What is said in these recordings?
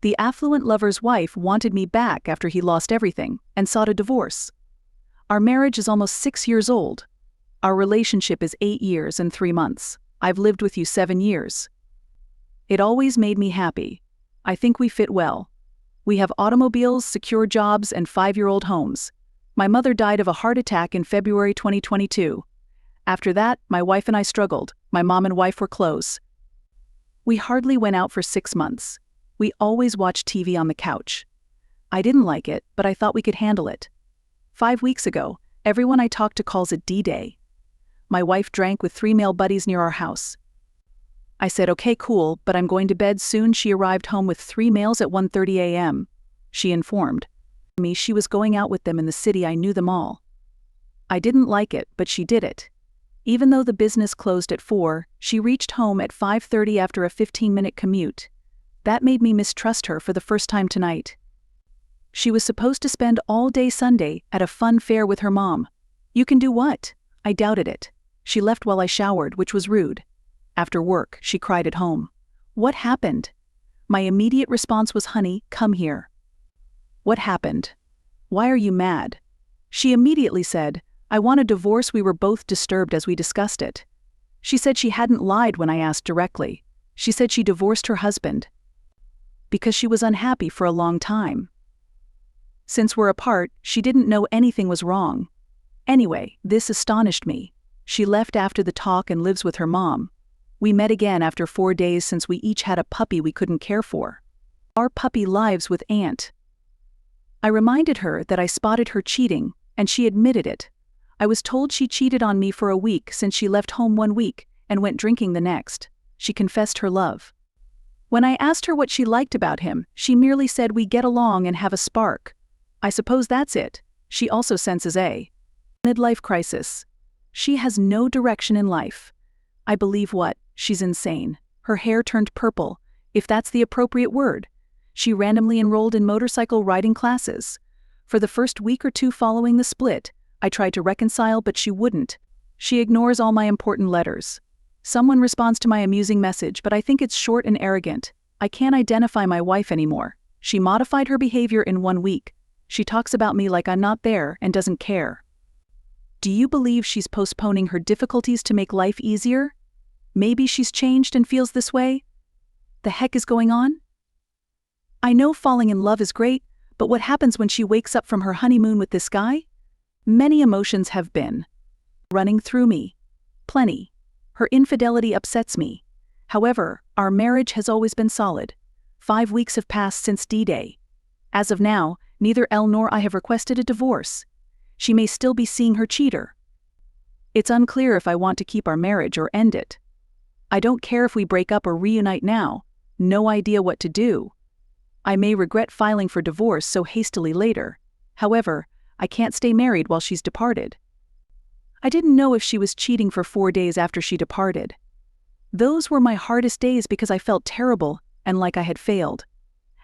The affluent lover's wife wanted me back after he lost everything and sought a divorce. Our marriage is almost 6 years old. Our relationship is 8 years and 3 months. I've lived with you 7 years. It always made me happy. I think we fit well. We have automobiles, secure jobs, and 5-year-old homes. My mother died of a heart attack in February 2022. After that, my wife and I struggled. My mom and wife were close. We hardly went out for 6 months. We always watched TV on the couch. I didn't like it, but I thought we could handle it. 5 weeks ago, everyone I talked to calls it D-Day. My wife drank with 3 male buddies near our house. I said, okay, cool, but I'm going to bed soon. She arrived home with 3 males at 1:30 a.m. She informed me she was going out with them in the city. I knew them all. I didn't like it, but she did it. Even though the business closed at 4, she reached home at 5:30 after a 15-minute commute. That made me mistrust her for the first time tonight. She was supposed to spend all day Sunday at a fun fair with her mom. You can do what? I doubted it. She left while I showered, which was rude. After work, she cried at home. What happened? My immediate response was, honey, come here. What happened? Why are you mad? She immediately said, I want a divorce. We were both disturbed as we discussed it. She said she hadn't lied when I asked directly. She said she divorced her husband because she was unhappy for a long time. Since we're apart, she didn't know anything was wrong. Anyway, this astonished me. She left after the talk and lives with her mom. We met again after 4 days since we each had a puppy we couldn't care for. Our puppy lives with Aunt. I reminded her that I spotted her cheating, and she admitted it. I was told she cheated on me for a week since she left home 1 week and went drinking the next. She confessed her love. When I asked her what she liked about him, she merely said we get along and have a spark. I suppose that's it. She also senses a midlife crisis. She has no direction in life. I believe what? She's insane. Her hair turned purple, if that's the appropriate word. She randomly enrolled in motorcycle riding classes. For the first week or 2 following the split, I tried to reconcile, but she wouldn't. She ignores all my important letters. Someone responds to my amusing message, but I think it's short and arrogant. I can't identify my wife anymore. She modified her behavior in 1 week. She talks about me like I'm not there and doesn't care. Do you believe she's postponing her difficulties to make life easier? Maybe she's changed and feels this way? The heck is going on? I know falling in love is great, but what happens when she wakes up from her honeymoon with this guy? Many emotions have been running through me. Plenty. Her infidelity upsets me. However, our marriage has always been solid. 5 weeks have passed since D-Day. As of now, neither Elle nor I have requested a divorce. She may still be seeing her cheater. It's unclear if I want to keep our marriage or end it. I don't care if we break up or reunite now. No idea what to do. I may regret filing for divorce so hastily later. However, I can't stay married while she's departed. I didn't know if she was cheating for 4 days after she departed. Those were my hardest days because I felt terrible and like I had failed.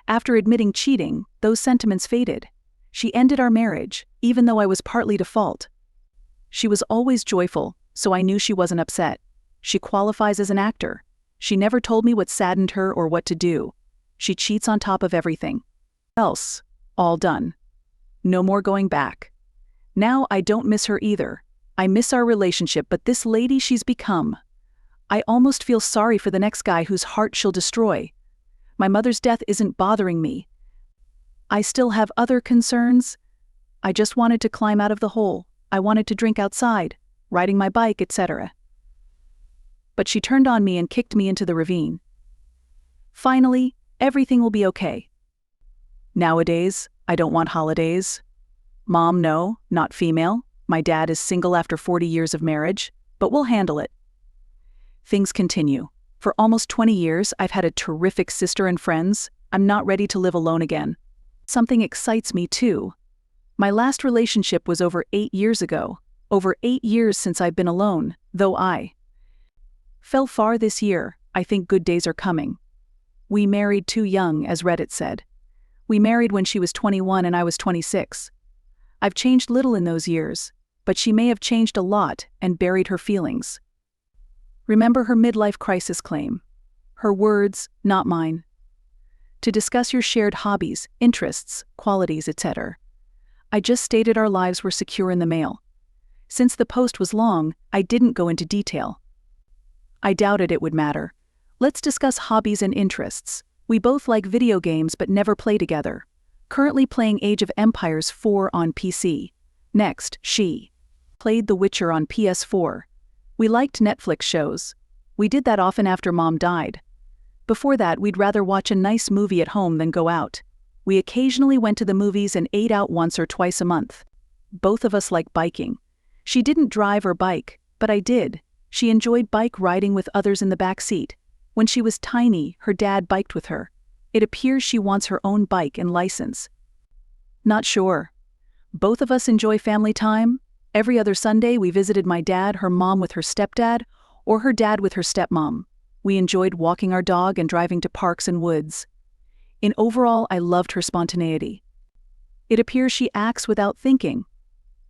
After admitting cheating, those sentiments faded. She ended our marriage, even though I was partly to fault. She was always joyful, so I knew she wasn't upset. She qualifies as an actor. She never told me what saddened her or what to do. She cheats on top of everything else. All done. No more going back. Now I don't miss her either. I miss our relationship, but this lady she's become. I almost feel sorry for the next guy whose heart she'll destroy. My mother's death isn't bothering me. I still have other concerns. I just wanted to climb out of the hole. I wanted to drink outside, riding my bike, etc. But she turned on me and kicked me into the ravine. Finally, everything will be okay. Nowadays, I don't want holidays. Mom, no, not female. My dad is single after 40 years of marriage, but we'll handle it. Things continue. For almost 20 years, I've had a terrific sister and friends. I'm not ready to live alone again. Something excites me too. My last relationship was over 8 years ago. Over 8 years since I've been alone, though I fell far this year. I think good days are coming. We married too young, as Reddit said. We married when she was 21 and I was 26. I've changed little in those years, but she may have changed a lot and buried her feelings. Remember her midlife crisis claim. Her words, not mine. to discuss your shared hobbies, interests, qualities, etc. I just stated our lives were secure in the mail. Since the post was long, I didn't go into detail. I doubted it would matter. Let's discuss hobbies and interests. We both like video games but never play together. Currently playing Age of Empires 4 on PC. Next, she played The Witcher on PS4. We liked Netflix shows. We did that often after Mom died. Before that, we'd rather watch a nice movie at home than go out. We occasionally went to the movies and ate out once or twice a month. Both of us like biking. She didn't drive or bike, but I did. She enjoyed bike riding with others in the back seat. When she was tiny, her dad biked with her. It appears she wants her own bike and license. Not sure. Both of us enjoy family time. Every other Sunday we visited my dad, her mom with her stepdad, or her dad with her stepmom. We enjoyed walking our dog and driving to parks and woods. In overall, I loved her spontaneity. It appears she acts without thinking.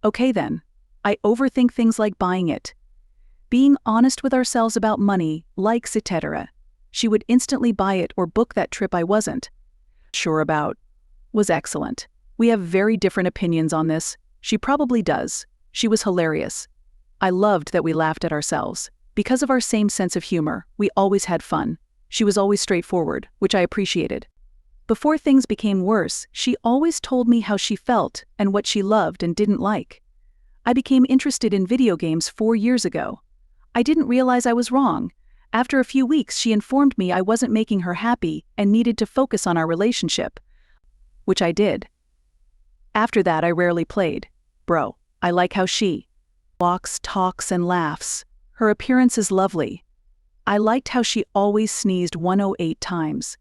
Okay then. I overthink things like buying it. Being honest with ourselves about money, likes, etc. She would instantly buy it or book that trip I wasn't sure about. Was excellent. We have very different opinions on this. She probably does. She was hilarious. I loved that we laughed at ourselves. Because of our same sense of humor, we always had fun. She was always straightforward, which I appreciated. Before things became worse, she always told me how she felt and what she loved and didn't like. I became interested in video games 4 years ago. I didn't realize I was wrong. After a few weeks, she informed me I wasn't making her happy and needed to focus on our relationship. Which I did. After that, I rarely played. Bro, I like how she walks, talks, and laughs. Her appearance is lovely. I liked how she always sneezed 108 times.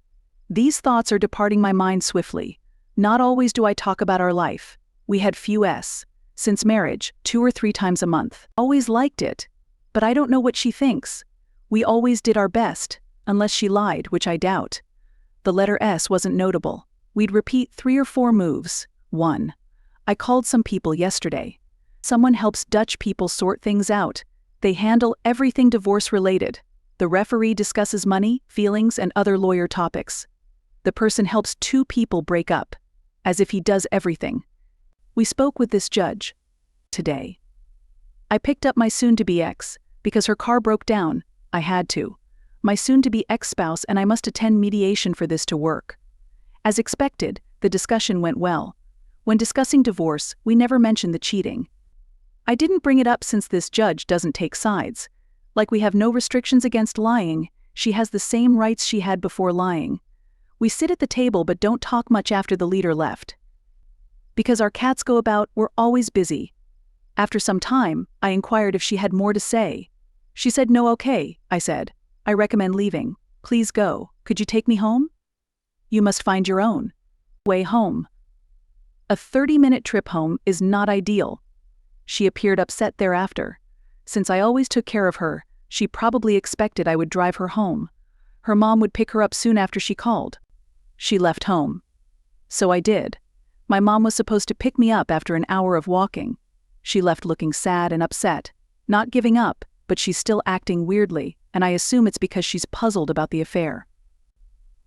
These thoughts are departing my mind swiftly. Not always do I talk about our life. We had few since marriage, 2 or 3 times a month. Always liked it. But I don't know what she thinks. We always did our best, unless she lied, which I doubt. The letter S wasn't notable. We'd repeat 3 or 4 moves. 1. I called some people yesterday. Someone helps Dutch people sort things out. They handle everything divorce-related. The referee discusses money, feelings, and other lawyer topics. The person helps 2 people break up, as if he does everything. We spoke with this judge today. I picked up my soon-to-be ex, because her car broke down. I had to. My soon-to-be ex-spouse and I must attend mediation for this to work. As expected, the discussion went well. When discussing divorce, we never mentioned the cheating. I didn't bring it up since this judge doesn't take sides. Like we have no restrictions against lying, she has the same rights she had before lying. We sit at the table but don't talk much after the leader left. Because our cats go about, we're always busy. After some time, I inquired if she had more to say. She said no. Okay, I said. I recommend leaving. Please go. Could you take me home? You must find your own way home. A 30-minute trip home is not ideal. She appeared upset thereafter. Since I always took care of her, she probably expected I would drive her home. Her mom would pick her up soon after she called. She left home. So I did. My mom was supposed to pick me up after an hour of walking. She left looking sad and upset, not giving up, but she's still acting weirdly, and I assume it's because she's puzzled about the affair.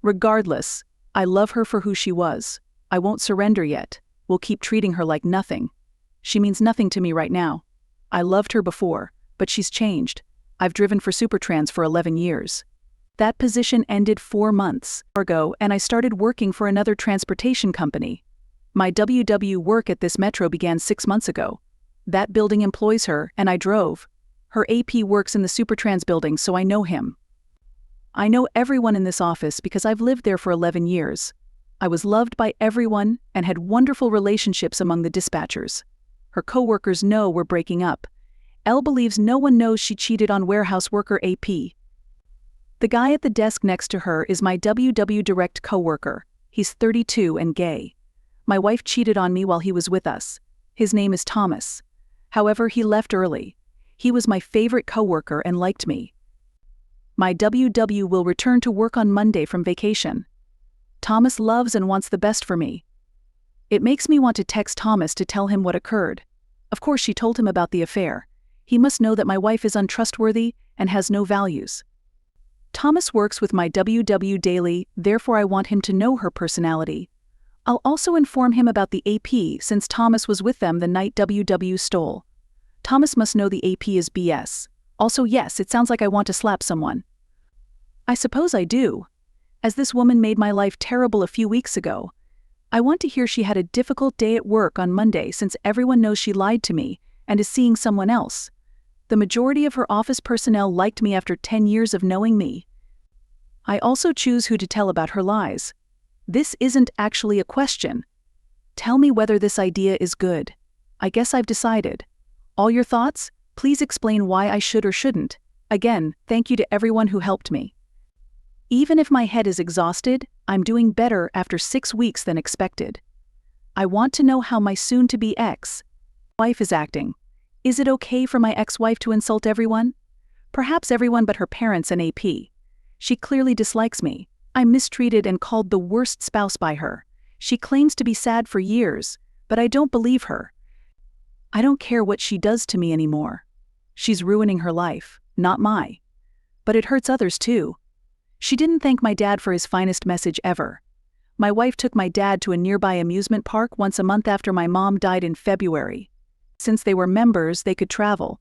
Regardless, I love her for who she was. I won't surrender yet. We'll keep treating her like nothing. She means nothing to me right now. I loved her before, but she's changed. I've driven for Supertrans for 11 years. That position ended 4 months ago, and I started working for another transportation company. My WW work at this metro began 6 months ago. That building employs her, and I drove. Her AP works in the Supertrans building, so I know him. I know everyone in this office because I've lived there for 11 years. I was loved by everyone and had wonderful relationships among the dispatchers. Her coworkers know we're breaking up. Elle believes no one knows she cheated on warehouse worker AP. The guy at the desk next to her is my WW direct coworker. He's 32 and gay. My wife cheated on me while he was with us. His name is Thomas. However, he left early. He was my favorite coworker and liked me. My WW will return to work on Monday from vacation. Thomas loves and wants the best for me. It makes me want to text Thomas to tell him what occurred. Of course, she told him about the affair. He must know that my wife is untrustworthy and has no values. Thomas works with my WW daily, therefore I want him to know her personality. I'll also inform him about the AP since Thomas was with them the night WW stole. Thomas must know the AP is BS. Also, yes, it sounds like I want to slap someone. I suppose I do. As this woman made my life terrible a few weeks ago. I want to hear she had a difficult day at work on Monday since everyone knows she lied to me and is seeing someone else. The majority of her office personnel liked me after 10 years of knowing me. I also choose who to tell about her lies. This isn't actually a question. Tell me whether this idea is good. I guess I've decided. All your thoughts? Please explain why I should or shouldn't. Again, thank you to everyone who helped me. Even if my head is exhausted, I'm doing better after 6 weeks than expected. I want to know how my soon-to-be ex-wife is acting. Is it okay for my ex-wife to insult everyone? Perhaps everyone but her parents and AP. She clearly dislikes me. I'm mistreated and called the worst spouse by her. She claims to be sad for years, but I don't believe her. I don't care what she does to me anymore. She's ruining her life, not mine. But it hurts others too. She didn't thank my dad for his finest message ever. My wife took my dad to a nearby amusement park once a month after my mom died in February. Since they were members, they could travel.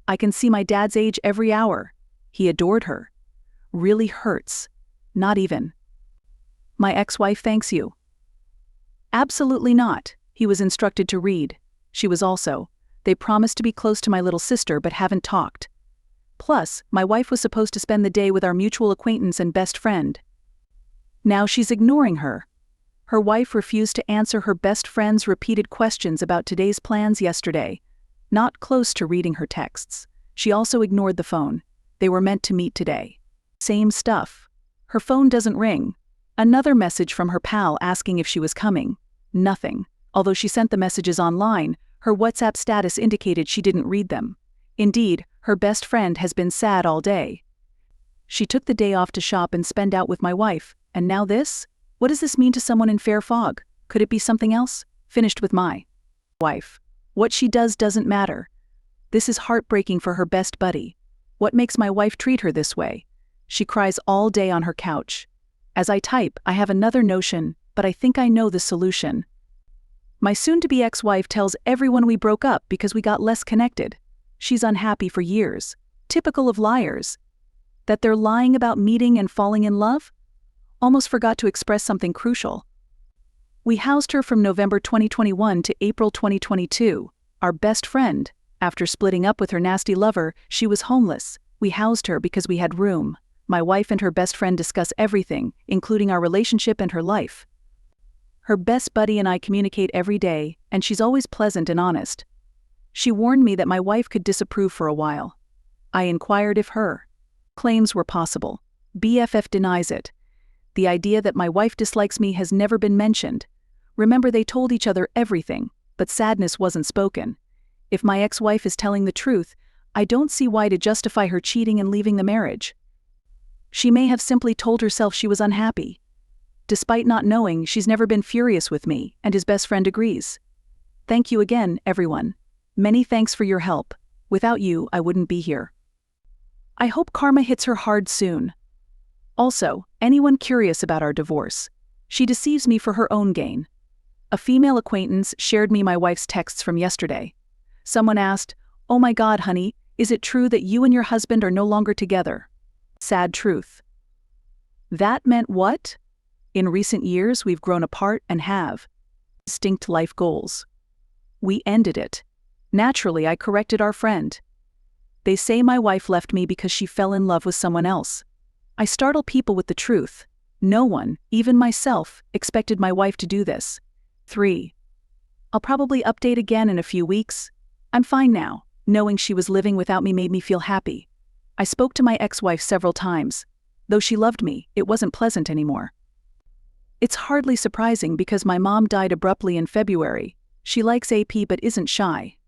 I can see my dad's age every hour. He adored her. Really hurts. Not even. My ex-wife thanks you. Absolutely not. He was instructed to read. She was also. They promised to be close to my little sister but haven't talked. Plus, my wife was supposed to spend the day with our mutual acquaintance and best friend. Now she's ignoring her. Her wife refused to answer her best friend's repeated questions about today's plans yesterday. Not close to reading her texts. She also ignored the phone. They were meant to meet today. Same stuff. Her phone doesn't ring. Another message from her pal asking if she was coming. Nothing. Although she sent the messages online, her WhatsApp status indicated she didn't read them. Indeed, her best friend has been sad all day. She took the day off to shop and spend out with my wife, and now this? What does this mean to someone in fair fog? Could it be something else? Finished with my wife. What she does doesn't matter. This is heartbreaking for her best buddy. What makes my wife treat her this way? She cries all day on her couch. As I type, I have another notion, but I think I know the solution. My soon-to-be ex-wife tells everyone we broke up because we got less connected. She's unhappy for years. Typical of liars. That they're lying about meeting and falling in love? Almost forgot to express something crucial. We housed her from November 2021 to April 2022. Our best friend. After splitting up with her nasty lover, she was homeless. We housed her because we had room. My wife and her best friend discuss everything, including our relationship and her life. Her best buddy and I communicate every day, and she's always pleasant and honest. She warned me that my wife could disapprove for a while. I inquired if her claims were possible. BFF denies it. The idea that my wife dislikes me has never been mentioned. Remember, they told each other everything, but sadness wasn't spoken. If my ex-wife is telling the truth, I don't see why to justify her cheating and leaving the marriage. She may have simply told herself she was unhappy. Despite not knowing, she's never been furious with me, and his best friend agrees. Thank you again, everyone. Many thanks for your help. Without you, I wouldn't be here. I hope karma hits her hard soon. Also, anyone curious about our divorce? She deceives me for her own gain. A female acquaintance shared me my wife's texts from yesterday. Someone asked, "Oh my God, honey, is it true that you and your husband are no longer together?" Sad truth. That meant what? In recent years, we've grown apart and have distinct life goals. We ended it. Naturally, I corrected our friend. They say my wife left me because she fell in love with someone else. I startle people with the truth. No one, even myself, expected my wife to do this. 3. I'll probably update again in a few weeks. I'm fine now. Knowing she was living without me made me feel happy. I spoke to my ex-wife several times. Though she loved me, it wasn't pleasant anymore. It's hardly surprising because my mom died abruptly in February. She likes AP but isn't shy.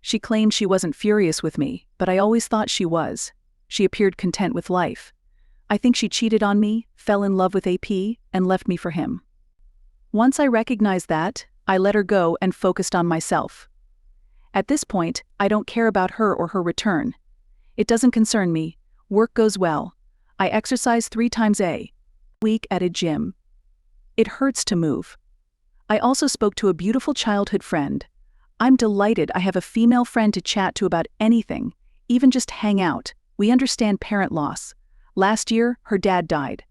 She claimed she wasn't furious with me, but I always thought she was. She appeared content with life. I think she cheated on me, fell in love with AP, and left me for him. Once I recognized that, I let her go and focused on myself. At this point, I don't care about her or her return. It doesn't concern me. Work goes well. I exercise 3 times a week at a gym. It hurts to move. I also spoke to a beautiful childhood friend. I'm delighted I have a female friend to chat to about anything, even just hang out. We understand parent loss. Last year, her dad died.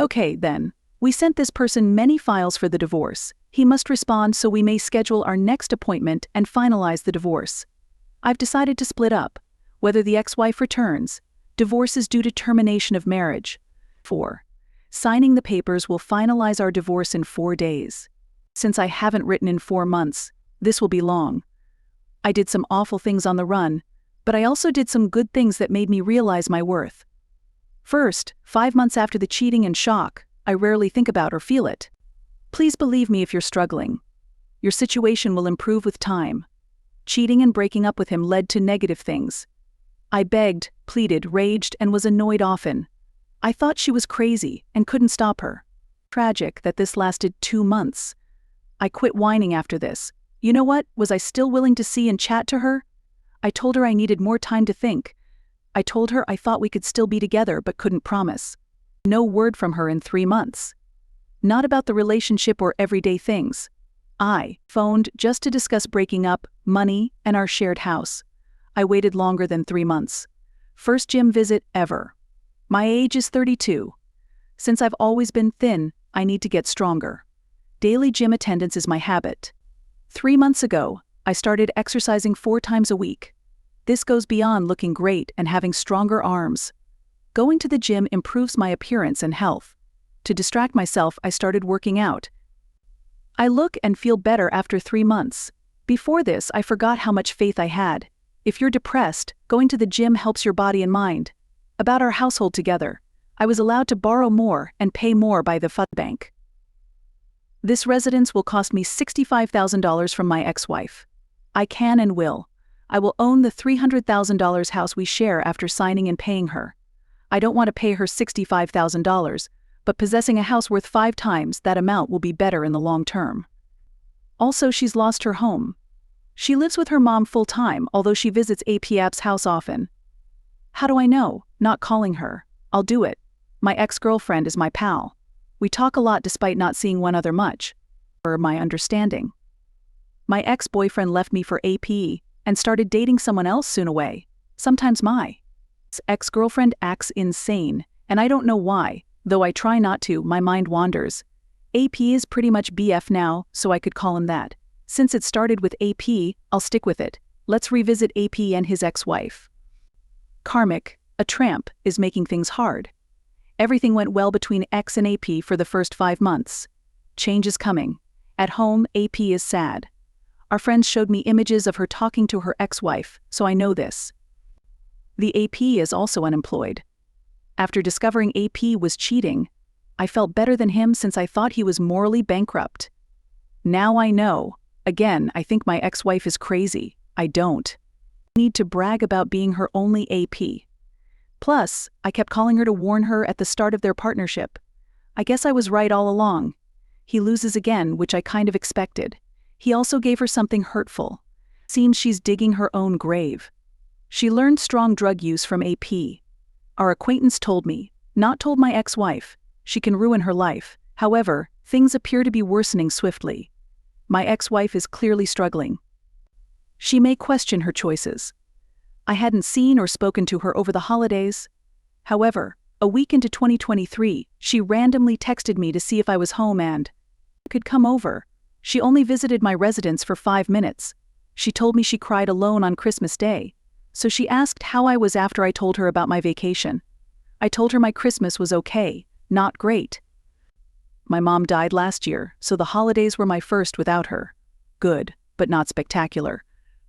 Okay, then. We sent this person many files for the divorce. He must respond so we may schedule our next appointment and finalize the divorce. I've decided to split up. Whether the ex-wife returns, divorce is due to termination of marriage. 4. Signing the papers will finalize our divorce in 4 days. Since I haven't written in 4 months, this will be long. I did some awful things on the run, but I also did some good things that made me realize my worth. First, 5 months after the cheating and shock, I rarely think about or feel it. Please believe me if you're struggling. Your situation will improve with time. Cheating and breaking up with him led to negative things. I begged, pleaded, raged, and was annoyed often. I thought she was crazy and couldn't stop her. Tragic that this lasted 2 months. I quit whining after this. You know what? Was I still willing to see and chat to her? I told her I needed more time to think. I told her I thought we could still be together but couldn't promise. No word from her in 3 months. Not about the relationship or everyday things. I phoned just to discuss breaking up, money, and our shared house. I waited longer than 3 months. First gym visit ever. My age is 32. Since I've always been thin, I need to get stronger. Daily gym attendance is my habit. 3 months ago, I started exercising 4 times a week. This goes beyond looking great and having stronger arms. Going to the gym improves my appearance and health. To distract myself, I started working out. I look and feel better after 3 months. Before this, I forgot how much faith I had. If you're depressed, going to the gym helps your body and mind. About our household together, I was allowed to borrow more and pay more by the food bank. This residence will cost me $65,000 from my ex-wife. I can and will. I will own the $300,000 house we share after signing and paying her. I don't want to pay her $65,000, but possessing a house worth 5 times that amount will be better in the long term. Also, she's lost her home. She lives with her mom full-time, although she visits APAP's house often. How do I know? Not calling her. I'll do it. My ex-girlfriend is my pal. We talk a lot despite not seeing one another much. For my understanding. My ex-boyfriend left me for AP and started dating someone else soon away. Sometimes my ex-girlfriend acts insane, and I don't know why, though I try not to, my mind wanders. AP is pretty much BF now, so I could call him that. Since it started with AP, I'll stick with it. Let's revisit AP and his ex-wife. Karmic, a tramp, is making things hard. Everything went well between X and AP for the first 5 months. Change is coming. At home, AP is sad. Our friends showed me images of her talking to her ex-wife, so I know this. The AP is also unemployed. After discovering AP was cheating, I felt better than him since I thought he was morally bankrupt. Now I know. Again, I think my ex-wife is crazy. I don't need to brag about being her only AP. Plus, I kept calling her to warn her at the start of their partnership. I guess I was right all along. He loses again, which I kind of expected. He also gave her something hurtful. Seems she's digging her own grave. She learned strong drug use from AP. Our acquaintance told me, not told my ex-wife. She can ruin her life. However, things appear to be worsening swiftly. My ex-wife is clearly struggling. She may question her choices. I hadn't seen or spoken to her over the holidays. However, a week into 2023, she randomly texted me to see if I was home and could come over. She only visited my residence for 5 minutes. She told me she cried alone on Christmas Day. So she asked how I was after I told her about my vacation. I told her my Christmas was okay, not great. My mom died last year, so the holidays were my first without her. Good, but not spectacular.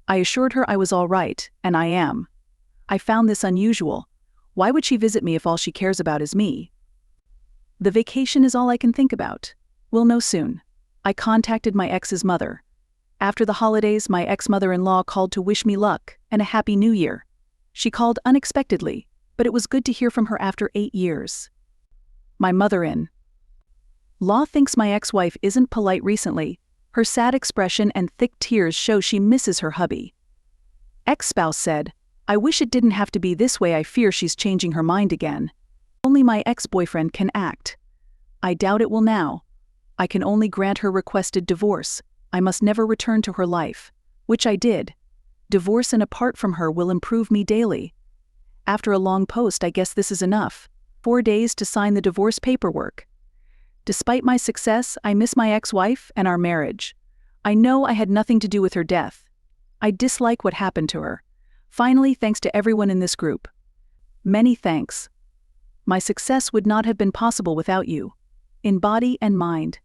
I assured her I was all right, and I am. I found this unusual. Why would she visit me if all she cares about is me? The vacation is all I can think about. We'll know soon. I contacted my ex's mother. After the holidays, my ex-mother-in-law called to wish me luck and a happy new year. She called unexpectedly, but it was good to hear from her after 8 years. My mother-in-law thinks my ex-wife isn't polite recently. Her sad expression and thick tears show she misses her hubby. Ex-spouse said, "I wish it didn't have to be this way. I fear she's changing her mind again." only my ex-boyfriend can act. I doubt it will now. I can only grant her requested divorce. I must never return to her life. Which I did. Divorce and apart from her will improve me daily. After a long post, I guess this is enough. 4 days to sign the divorce paperwork. Despite my success, I miss my ex-wife and our marriage. I know I had nothing to do with her death. I dislike what happened to her. Finally, thanks to everyone in this group. Many thanks. My success would not have been possible without you. In body and mind.